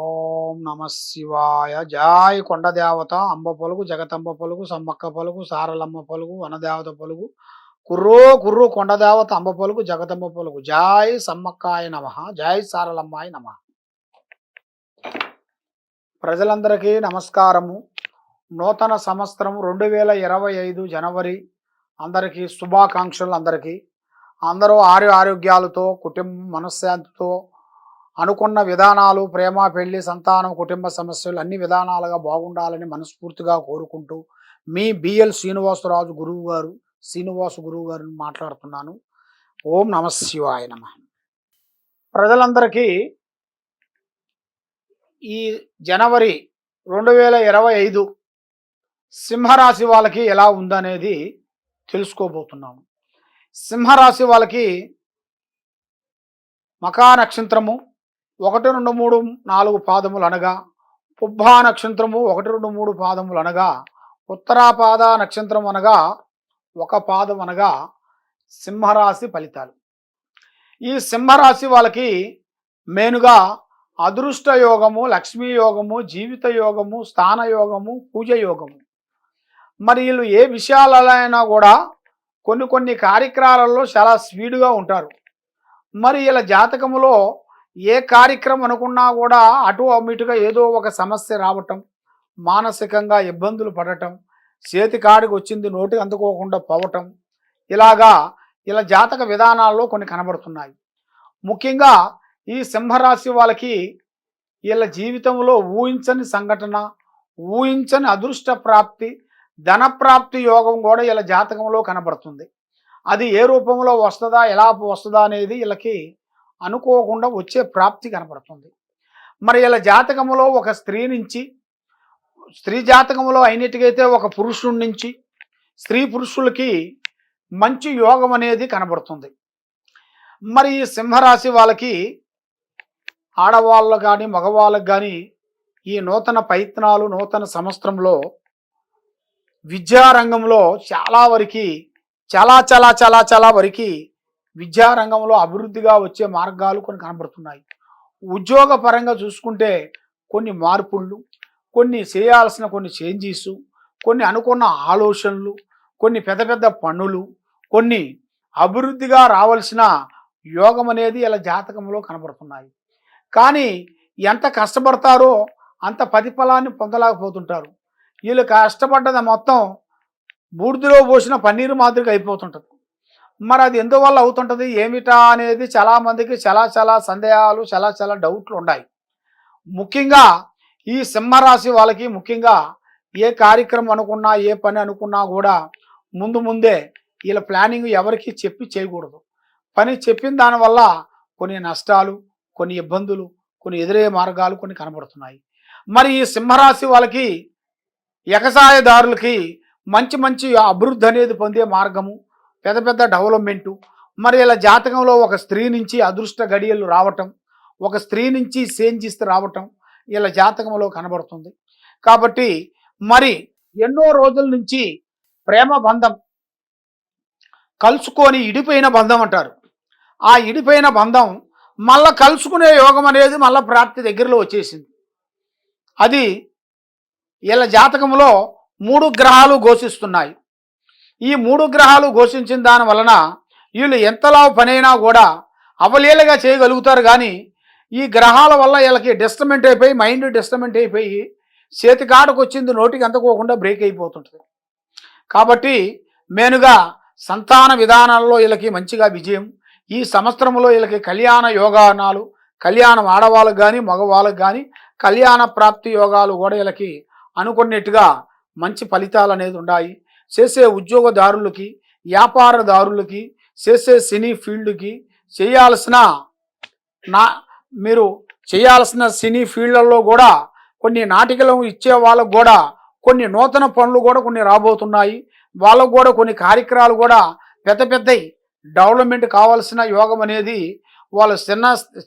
ఓం నమ శివాయ. జాయ్ కొండదేవత అంబ పలుకు, జగతంబ పలుకు, సమ్మక్క పలుకు, సారలమ్మ పలుకు, వనదేవత పలుకు, కుర్రో కుర్రు కొండదేవత అంబ పలుకు, జగతంబ పలుకు. జాయ్ సమ్మక్కాయ నమ, జాయ్ సారలమ్మాయ నమ. ప్రజలందరికీ నమస్కారము. నూతన సంవత్సరం 2025 జనవరి. అందరికీ శుభాకాంక్షలు. అందరూ ఆరోగ్యాలతో, కుటుంబ మనశ్శాంతితో, అనుకున్న విధానాలు, ప్రేమ, పెళ్లి, సంతానం, కుటుంబ సమస్యలు అన్ని విధానాలుగా బాగుండాలని మనస్ఫూర్తిగా కోరుకుంటూ మీ బిఎల్ శ్రీనివాసరాజు గురువు గారు, శ్రీనివాసు గురువు గారిని మాట్లాడుతున్నాను. ఓం నమ శివాయ నమ. ప్రజలందరికీ ఈ జనవరి 2025 సింహరాశి వాళ్ళకి ఎలా ఉందనేది తెలుసుకోబోతున్నాము. సింహరాశి వాళ్ళకి మకా నక్షత్రము 1, 2, 3, 4 పాదములు అనగా, పుబ్బా నక్షత్రము 1, 2, 3 పాదములు అనగా, ఉత్తరాపాద నక్షత్రం అనగా 1 పాదం అనగా సింహరాశి ఫలితాలు. ఈ సింహరాశి వాళ్ళకి మెయిన్గా అదృష్ట యోగము, లక్ష్మీ యోగము, జీవిత యోగము, స్థాన యోగము, పూజ యోగము. మరి వీళ్ళు ఏ విషయాలైనా కూడా కొన్ని కార్యక్రమాలలో చాలా స్పీడ్గా ఉంటారు. మరి ఇలా జాతకములో ఏ కార్యక్రమం అనుకున్నా కూడా అటు ఇటుగా ఏదో ఒక సమస్య రావటం, మానసికంగా ఇబ్బందులు పడటం, చేతి కాడికి వచ్చింది నోటికి అందుకోకుండా పోవటం, ఇలా జాతక విధానాల్లో కొన్ని కనబడుతున్నాయి. ముఖ్యంగా ఈ సింహరాశి వాళ్ళకి వీళ్ళ జీవితంలో ఊహించని సంఘటన, ఊహించని అదృష్ట ప్రాప్తి, ధనప్రాప్తి యోగం కూడా వీళ్ళ జాతకంలో కనబడుతుంది. అది ఏ రూపంలో వస్తుందా, ఎలా వస్తుందా అనేది వీళ్ళకి అనుకోకుండా వచ్చే ప్రాప్తి కనబడుతుంది. మరి వీళ్ళ జాతకంలో ఒక స్త్రీ జాతకంలో అయినట్టుగైతే ఒక పురుషుడి నుంచి స్త్రీ పురుషులకి మంచి యోగం అనేది కనబడుతుంది. మరి ఈ సింహరాశి వాళ్ళకి ఆడవాళ్ళకు కానీ మగవాళ్ళకు కానీ ఈ నూతన ప్రయత్నాలు, నూతన సంవత్సరంలో విద్యారంగంలో చాలా వరకు విద్యారంగంలో అభివృద్ధిగా వచ్చే మార్గాలు కొన్ని కనబడుతున్నాయి. ఉద్యోగ పరంగా చూసుకుంటే కొన్ని మార్పులు, కొన్ని చేయాల్సిన కొన్ని చేంజెస్, కొన్ని అనుకున్న ఆలోచనలు, కొన్ని పెద్ద పనులు, కొన్ని అభివృద్ధిగా రావాల్సిన యోగం అనేది ఇలా జాతకంలో కనబడుతున్నాయి. కానీ ఎంత కష్టపడతారో అంత ప్రతిఫలాన్ని పొందలేకపోతుంటారు. వీళ్ళు కష్టపడ్డది మొత్తం బూడిదలో పోసిన పన్నీరు మాదిరిగా అయిపోతుంటుంది. మరి అది ఎందువల్ల అవుతుంటుంది, ఏమిటా అనేది చాలామందికి చాలా సందేహాలు, చాలా డౌట్లు ఉన్నాయి. ముఖ్యంగా ఈ సింహరాశి వాళ్ళకి ముఖ్యంగా ఏ కార్యక్రమం అనుకున్నా, ఏ పని అనుకున్నా కూడా ముందే వీళ్ళ ప్లానింగ్ ఎవరికి చెప్పి చేయకూడదు. పని చెప్పిన దానివల్ల కొన్ని నష్టాలు, కొన్ని ఇబ్బందులు, కొన్ని ఎదురయ్యే మార్గాలు కొన్ని కనబడుతున్నాయి. మరి ఈ సింహరాశి వాళ్ళకి వ్యవసాయదారులకి మంచి అభివృద్ధి అనేది పొందే మార్గము, పెద్ద డెవలప్మెంటు. మరి ఇలా జాతకంలో ఒక స్త్రీ నుంచి అదృష్ట గడియలు రావటం, ఒక స్త్రీ నుంచి సేంజిస్తూ రావటం ఇలా జాతకంలో కనబడుతుంది. కాబట్టి మరి ఎన్నో రోజుల నుంచి ప్రేమ బంధం కలుసుకొని ఇడిపోయిన బంధం అంటారు. ఆ ఇడిపోయిన బంధం మళ్ళా కలుసుకునే యోగం అనేది మళ్ళా ప్రాప్తి దగ్గరలో వచ్చేసింది. అది వీళ్ళ జాతకంలో 3 గ్రహాలు ఘోషిస్తున్నాయి. ఈ 3 గ్రహాలు ఘోషించిన దాని వలన వీళ్ళు ఎంతలా పనైనా కూడా అవలీలగా చేయగలుగుతారు. కానీ ఈ గ్రహాల వల్ల వీళ్ళకి డిస్టర్బెంట్ అయిపోయి, మైండ్ డిస్టర్బెంట్ అయిపోయి చేతి కాడకు వచ్చింది నోటికి అందుకోకుండా బ్రేక్ అయిపోతుంటుంది. కాబట్టి మెయిన్గా సంతాన విధానాల్లో వీళ్ళకి మంచిగా విజయం. ఈ సంవత్సరంలో వీళ్ళకి కళ్యాణ యోగానాలు, కళ్యాణం ఆడవాళ్ళకు కానీ మగవాళ్ళకు కానీ కళ్యాణ ప్రాప్తి యోగాలు కూడా వీళ్ళకి అనుకున్నట్టుగా మంచి ఫలితాలు అనేది ఉన్నాయి. చేసే ఉద్యోగదారులకి, వ్యాపారదారులకి, చేసే సినీ ఫీల్డ్కి మీరు చేయాల్సిన సినీ ఫీల్డ్లలో కూడా కొన్ని నాటికలు ఇచ్చే వాళ్ళకు కూడా కొన్ని నూతన పనులు కూడా కొన్ని రాబోతున్నాయి. వాళ్ళకు కూడా కొన్ని కార్యక్రమాలు కూడా పెద్ద డెవలప్మెంట్ కావాల్సిన యోగం అనేది వాళ్ళ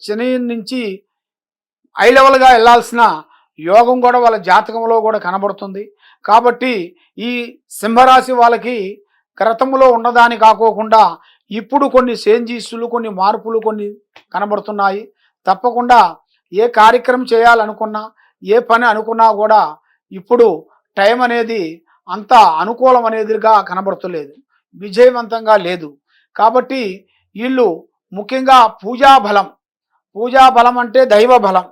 శని నుంచి హై లెవెల్గా వెళ్ళాల్సిన యోగం కూడా వాళ్ళ జాతకంలో కూడా కనబడుతుంది. కాబట్టి ఈ సింహరాశి వాళ్ళకి గతంలో ఉన్నదాని కాకోకుండా ఇప్పుడు కొన్ని చేంజెస్లు, కొన్ని మార్పులు కొన్ని కనబడుతున్నాయి. తప్పకుండా ఏ కార్యక్రమం చేయాలనుకున్నా, ఏ పని అనుకున్నా కూడా ఇప్పుడు టైం అనేది అంత అనుకూలం అనేదిగా కనబడతలేదు, విజయవంతంగా లేదు. కాబట్టి వీళ్ళు ముఖ్యంగా పూజా బలం అంటే దైవ బలం.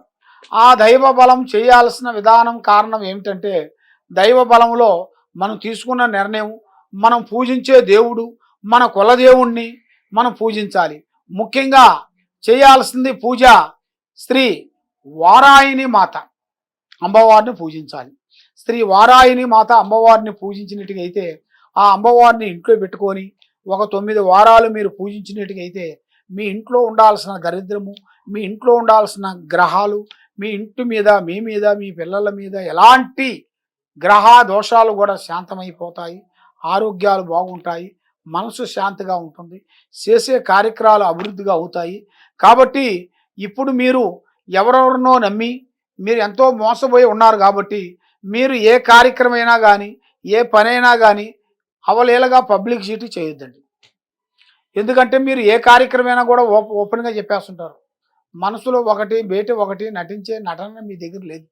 ఆ దైవ బలం చేయాల్సిన విధానం కారణం ఏమిటంటే, దైవ బలంలో మనం తీసుకున్న నిర్ణయం, మనం పూజించే దేవుడు, మన కులదేవుణ్ణి మనం పూజించాలి. ముఖ్యంగా చేయాల్సింది పూజ శ్రీ వారాయిని మాత అమ్మవారిని పూజించాలి. శ్రీ వారాయిని మాత అమ్మవారిని పూజించినట్టుగైతే, ఆ అమ్మవారిని ఇంట్లో పెట్టుకొని ఒక 9 వారాలు మీరు పూజించినట్టుగైతే మీ ఇంట్లో ఉండాల్సిన దరిద్రము, మీ ఇంట్లో ఉండాల్సిన గ్రహాలు, మీ ఇంటి మీద, మీ మీద, మీ పిల్లల మీద ఎలాంటి గ్రహ దోషాలు కూడా శాంతమైపోతాయి, ఆరోగ్యాలు బాగుంటాయి, మనసు శాంతిగా ఉంటుంది, చేసే కార్యక్రమాలు అభివృద్ధిగా అవుతాయి. కాబట్టి ఇప్పుడు మీరు ఎవరెవరినో నమ్మి మీరు ఎంతో మోసపోయి ఉన్నారు. కాబట్టి మీరు ఏ కార్యక్రమైనా కానీ, ఏ పనైనా కానీ అవలీలగా పబ్లిసిటీ చేయొద్దండి. ఎందుకంటే మీరు ఏ కార్యక్రమైనా కూడా ఓపెన్గా చెప్పేస్తుంటారు. మనసులో ఒకటి, బయట ఒకటి నటించే నటన మీ దగ్గర లేదు.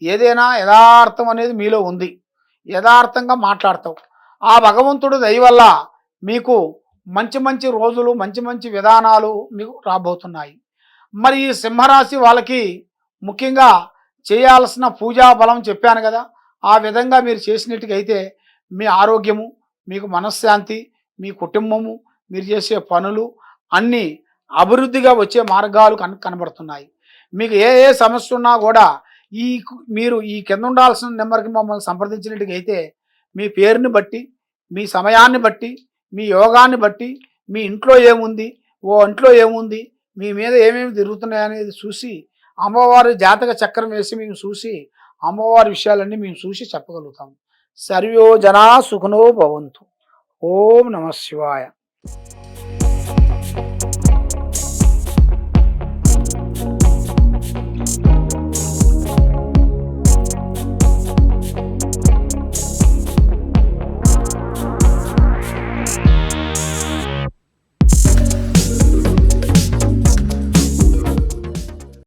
ఏదైనా యథార్థం అనేది మీలో ఉంది, యథార్థంగా మాట్లాడతావు. ఆ భగవంతుడు దయ వల్ల మీకు మంచి మంచి రోజులు, మంచి మంచి విధానాలు మీకు రాబోతున్నాయి. మరి ఈ సింహరాశి వాళ్ళకి ముఖ్యంగా చేయాల్సిన పూజా బలం చెప్పాను కదా, ఆ విధంగా మీరు చేసినట్టుగైతే మీ ఆరోగ్యము, మీకు మనశ్శాంతి, మీ కుటుంబము, మీరు చేసే పనులు అన్నీ అభివృద్ధిగా వచ్చే మార్గాలు కనబడుతున్నాయి. మీకు ఏ ఏ సమస్య ఉన్నా కూడా మీరు ఈ కింద ఉండాల్సిన నెంబర్కి మమ్మల్ని సంప్రదించినట్టుగైతే మీ పేరుని బట్టి, మీ సమయాన్ని బట్టి, మీ యోగాన్ని బట్టి, మీ ఇంట్లో ఏముంది, ఇంట్లో ఏముంది, మీ మీద ఏమేమి తిరుగుతున్నాయనేది చూసి, అమ్మవారి జాతక చక్రం వేసి మేము చూసి, అమ్మవారి విషయాలన్నీ మేము చూసి చెప్పగలుగుతాము. సర్వో జనా సుఖనో భవంతు. ఓం నమ శివాయ.